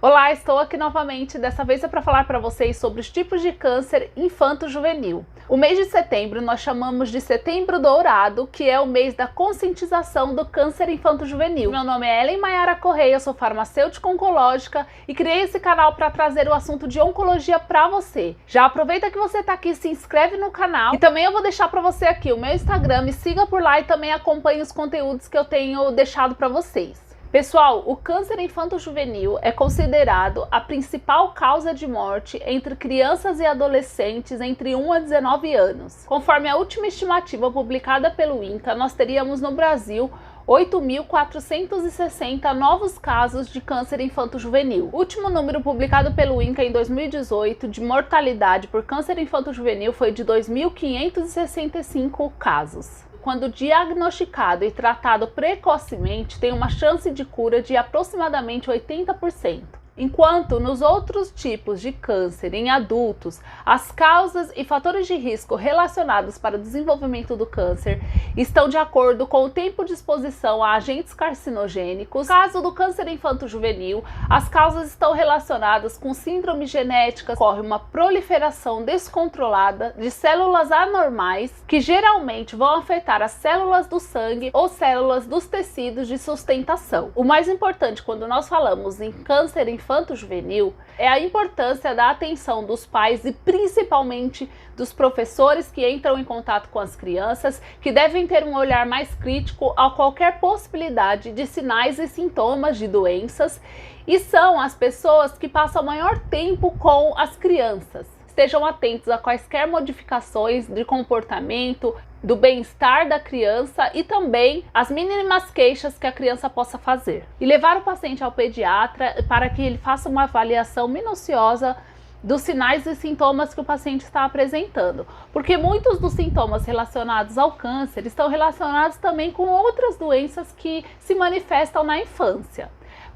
Olá, estou aqui novamente, dessa vez é para falar para vocês sobre os tipos de câncer infanto-juvenil. O mês de setembro nós chamamos de Setembro Dourado, que é o mês da conscientização do câncer infanto-juvenil. Meu nome é Ellen Maiara Correia, sou farmacêutica oncológica e criei esse canal para trazer o assunto de oncologia para você. Já aproveita que você está aqui, se inscreve no canal e também eu vou deixar para você aqui o meu Instagram, me siga por lá e também acompanhe os conteúdos que eu tenho deixado para vocês. Pessoal, o câncer infanto-juvenil é considerado a principal causa de morte entre crianças e adolescentes entre 1 a 19 anos. Conforme a última estimativa publicada pelo INCA, nós teríamos no Brasil 8.460 novos casos de câncer infanto-juvenil. O último número publicado pelo INCA em 2018 de mortalidade por câncer infanto-juvenil foi de 2.565 casos. Quando diagnosticado e tratado precocemente, tem uma chance de cura de aproximadamente 80%. Enquanto nos outros tipos de câncer em adultos, as causas e fatores de risco relacionados para o desenvolvimento do câncer estão de acordo com o tempo de exposição a agentes carcinogênicos. No caso do câncer infanto-juvenil, as causas estão relacionadas com síndrome genética, ocorre uma proliferação descontrolada de células anormais que geralmente vão afetar as células do sangue ou células dos tecidos de sustentação. O mais importante quando nós falamos em câncer infanto-juvenil é a importância da atenção dos pais e principalmente dos professores que entram em contato com as crianças, que devem ter um olhar mais crítico a qualquer possibilidade de sinais e sintomas de doenças, e são as pessoas que passam maior tempo com as crianças. Estejam atentos a quaisquer modificações de comportamento, do bem-estar da criança e também as mínimas queixas que a criança possa fazer. E levar o paciente ao pediatra para que ele faça uma avaliação minuciosa dos sinais e sintomas que o paciente está apresentando, porque muitos dos sintomas relacionados ao câncer estão relacionados também com outras doenças que se manifestam na infância.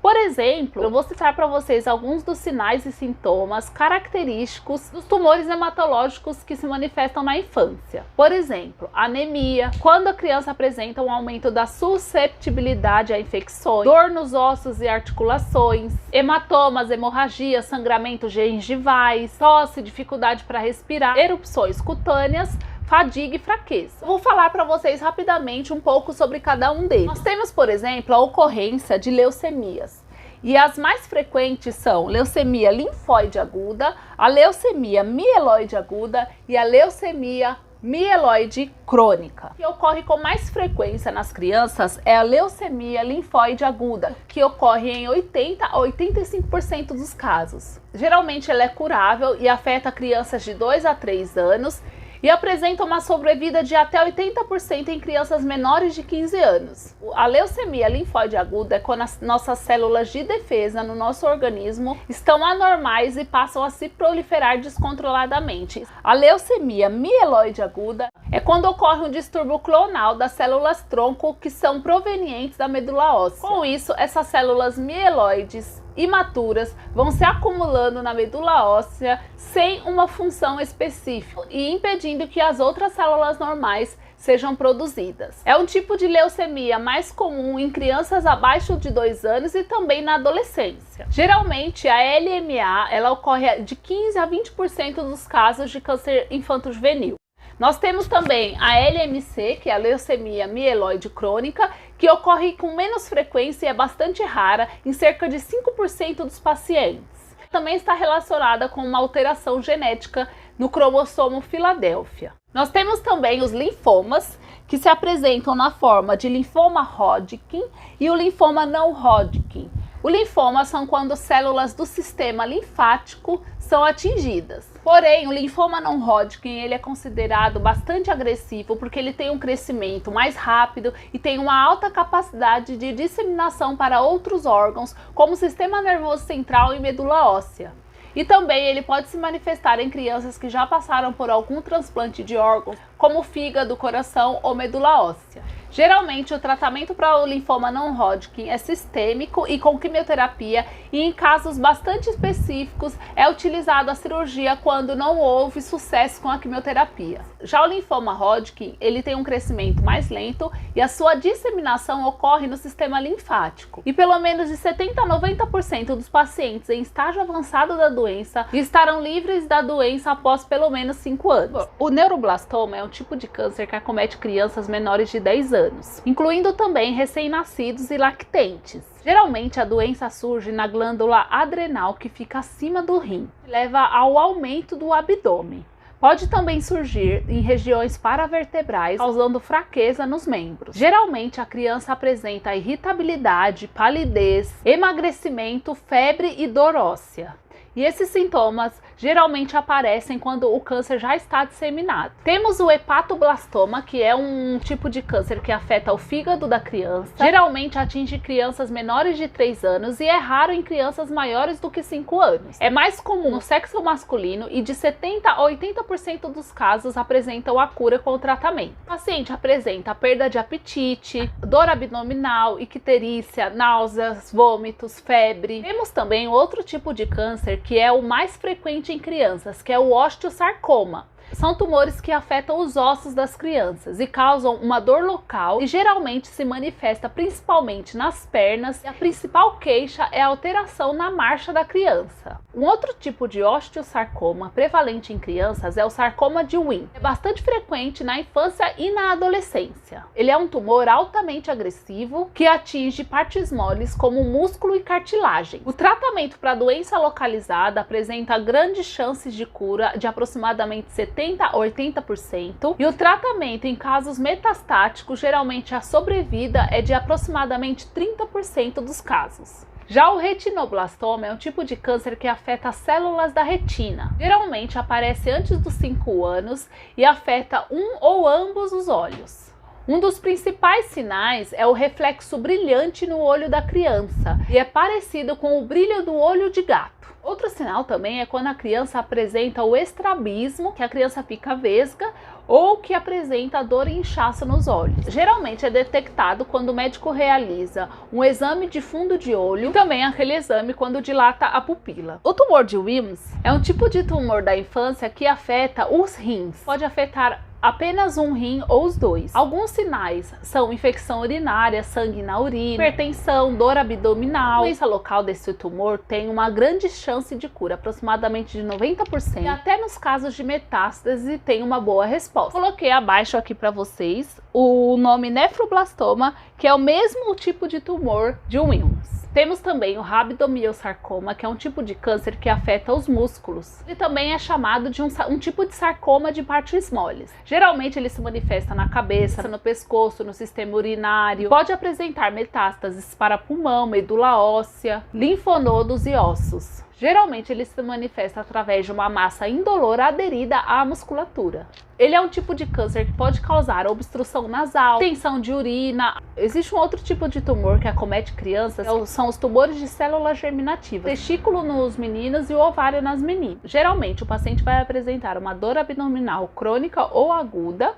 Por exemplo, eu vou citar para vocês alguns dos sinais e sintomas característicos dos tumores hematológicos que se manifestam na infância. Por exemplo, anemia, quando a criança apresenta um aumento da susceptibilidade a infecções, dor nos ossos e articulações, hematomas, hemorragias, sangramentos gengivais, tosse, dificuldade para respirar, erupções cutâneas, fadiga e fraqueza. Vou falar para vocês rapidamente um pouco sobre cada um deles. Nós temos, por exemplo, a ocorrência de leucemias. E as mais frequentes são leucemia linfóide aguda, a leucemia mieloide aguda e a leucemia mieloide crônica. O que ocorre com mais frequência nas crianças é a leucemia linfóide aguda, que ocorre em 80 a 85% dos casos. Geralmente ela é curável e afeta crianças de 2 a 3 anos, e apresenta uma sobrevida de até 80% em crianças menores de 15 anos. A leucemia linfóide aguda é quando as nossas células de defesa no nosso organismo estão anormais e passam a se proliferar descontroladamente. A leucemia mieloide aguda é quando ocorre um distúrbio clonal das células tronco que são provenientes da medula óssea. Com isso, essas células mieloides imaturas vão se acumulando na medula óssea sem uma função específica e impedindo que as outras células normais sejam produzidas. É um tipo de leucemia mais comum em crianças abaixo de 2 anos e também na adolescência. Geralmente a LMA ela ocorre de 15 a 20% dos casos de câncer infanto-juvenil. Nós temos também a LMC, que é a leucemia mieloide crônica, que ocorre com menos frequência e é bastante rara em cerca de 5% dos pacientes. Também está relacionada com uma alteração genética no cromossomo Filadélfia. Nós temos também os linfomas, que se apresentam na forma de linfoma Hodgkin e o linfoma não Hodgkin. O linfoma são quando células do sistema linfático são atingidas. Porém, o linfoma não Hodgkin ele é considerado bastante agressivo porque ele tem um crescimento mais rápido e tem uma alta capacidade de disseminação para outros órgãos, como o sistema nervoso central e medula óssea. E também ele pode se manifestar em crianças que já passaram por algum transplante de órgãos, como fígado, coração ou medula óssea. Geralmente, o tratamento para o linfoma não Hodgkin é sistêmico e com quimioterapia, e em casos bastante específicos é utilizado a cirurgia quando não houve sucesso com a quimioterapia. Já o linfoma Hodgkin, ele tem um crescimento mais lento e a sua disseminação ocorre no sistema linfático. E pelo menos de 70 a 90% dos pacientes em estágio avançado da doença estarão livres da doença após pelo menos 5 anos. O neuroblastoma é um tipo de câncer que acomete crianças menores de 10 anos. Incluindo também recém-nascidos e lactentes. Geralmente a doença surge na glândula adrenal que fica acima do rim, que leva ao aumento do abdômen. Pode também surgir em regiões paravertebrais, causando fraqueza nos membros. Geralmente a criança apresenta irritabilidade, palidez, emagrecimento, febre e dor óssea. E esses sintomas geralmente aparecem quando o câncer já está disseminado. Temos o hepatoblastoma, que é um tipo de câncer que afeta o fígado da criança. Geralmente atinge crianças menores de 3 anos e é raro em crianças maiores do que 5 anos. É mais comum no sexo masculino e de 70 a 80% dos casos apresentam a cura com o tratamento. O paciente apresenta perda de apetite, dor abdominal, icterícia, náuseas, vômitos, febre. Temos também outro tipo de câncer que é o mais frequente em crianças, que é o osteosarcoma. São tumores que afetam os ossos das crianças e causam uma dor local e geralmente se manifesta principalmente nas pernas, e a principal queixa é a alteração na marcha da criança. Um outro tipo de osteosarcoma prevalente em crianças é o sarcoma de Wien. É bastante frequente na infância e na adolescência. Ele é um tumor altamente agressivo que atinge partes moles como músculo e cartilagem. O tratamento para a doença localizada apresenta grandes chances de cura de aproximadamente 70 a 80%, e o tratamento em casos metastáticos, geralmente a sobrevida é de aproximadamente 30% dos casos. Já o retinoblastoma é um tipo de câncer que afeta as células da retina. Geralmente aparece antes dos 5 anos e afeta um ou ambos os olhos. Um dos principais sinais é o reflexo brilhante no olho da criança, e é parecido com o brilho do olho de gato. Outro sinal também é quando a criança apresenta o estrabismo, que a criança fica vesga, ou que apresenta dor e inchaço nos olhos. Geralmente é detectado quando o médico realiza um exame de fundo de olho, e também aquele exame quando dilata a pupila. O tumor de Wilms é um tipo de tumor da infância que afeta os rins. Pode afetar apenas um rim ou os dois. Alguns sinais são infecção urinária, sangue na urina, hipertensão, dor abdominal. A doença local desse tumor tem uma grande chance de cura, aproximadamente de 90%, e até nos casos de metástase tem uma boa resposta. Coloquei abaixo aqui para vocês o nome nefroblastoma, que é o mesmo tipo de tumor de Wilms. Temos também o rabdomiosarcoma, que é um tipo de câncer que afeta os músculos. Ele também é chamado de um tipo de sarcoma de partes moles. Geralmente ele se manifesta na cabeça, no pescoço, no sistema urinário. Pode apresentar metástases para pulmão, medula óssea, linfonodos e ossos. Geralmente ele se manifesta através de uma massa indolora aderida à musculatura. Ele é um tipo de câncer que pode causar obstrução nasal, tensão de urina. Existe um outro tipo de tumor que acomete crianças, são os tumores de células germinativas, testículo nos meninos e o ovário nas meninas. Geralmente o paciente vai apresentar uma dor abdominal crônica ou aguda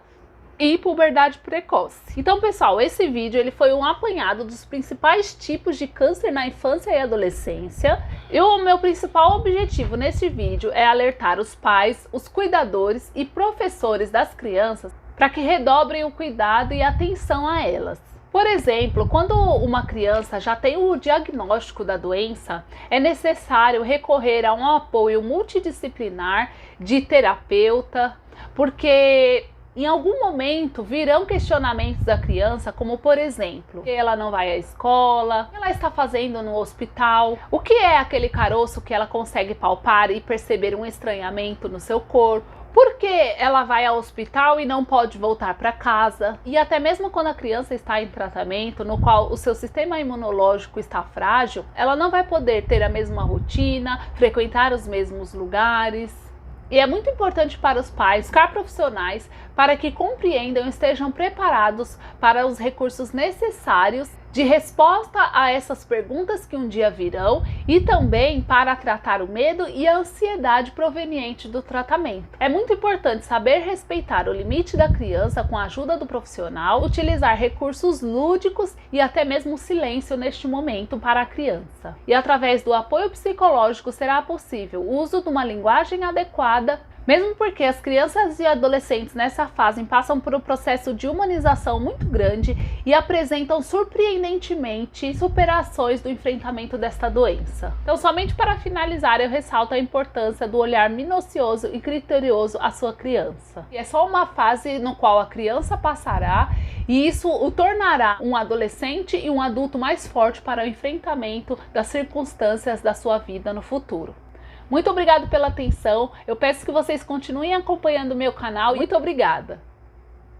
e puberdade precoce. Então, pessoal, esse vídeo ele foi um apanhado dos principais tipos de câncer na infância e adolescência. E o meu principal objetivo nesse vídeo é alertar os pais, os cuidadores e professores das crianças para que redobrem o cuidado e atenção a elas. Por exemplo, quando uma criança já tem o diagnóstico da doença, é necessário recorrer a um apoio multidisciplinar de terapeuta, porque em algum momento virão questionamentos da criança, como por exemplo, que ela não vai à escola, o que ela está fazendo no hospital, o que é aquele caroço que ela consegue palpar e perceber um estranhamento no seu corpo, por que ela vai ao hospital e não pode voltar para casa, e até mesmo quando a criança está em tratamento, no qual o seu sistema imunológico está frágil, ela não vai poder ter a mesma rotina, frequentar os mesmos lugares. E é muito importante para os pais buscar profissionais para que compreendam e estejam preparados para os recursos necessários de resposta a essas perguntas que um dia virão e também para tratar o medo e a ansiedade proveniente do tratamento. É muito importante saber respeitar o limite da criança com a ajuda do profissional, utilizar recursos lúdicos e até mesmo o silêncio neste momento para a criança. E através do apoio psicológico será possível o uso de uma linguagem adequada, mesmo porque as crianças e adolescentes nessa fase passam por um processo de humanização muito grande e apresentam surpreendentemente superações do enfrentamento desta doença. Então, somente para finalizar, eu ressalto a importância do olhar minucioso e criterioso à sua criança. E é só uma fase no qual a criança passará e isso o tornará um adolescente e um adulto mais forte para o enfrentamento das circunstâncias da sua vida no futuro. Muito obrigado pela atenção, eu peço que vocês continuem acompanhando o meu canal. Muito obrigada!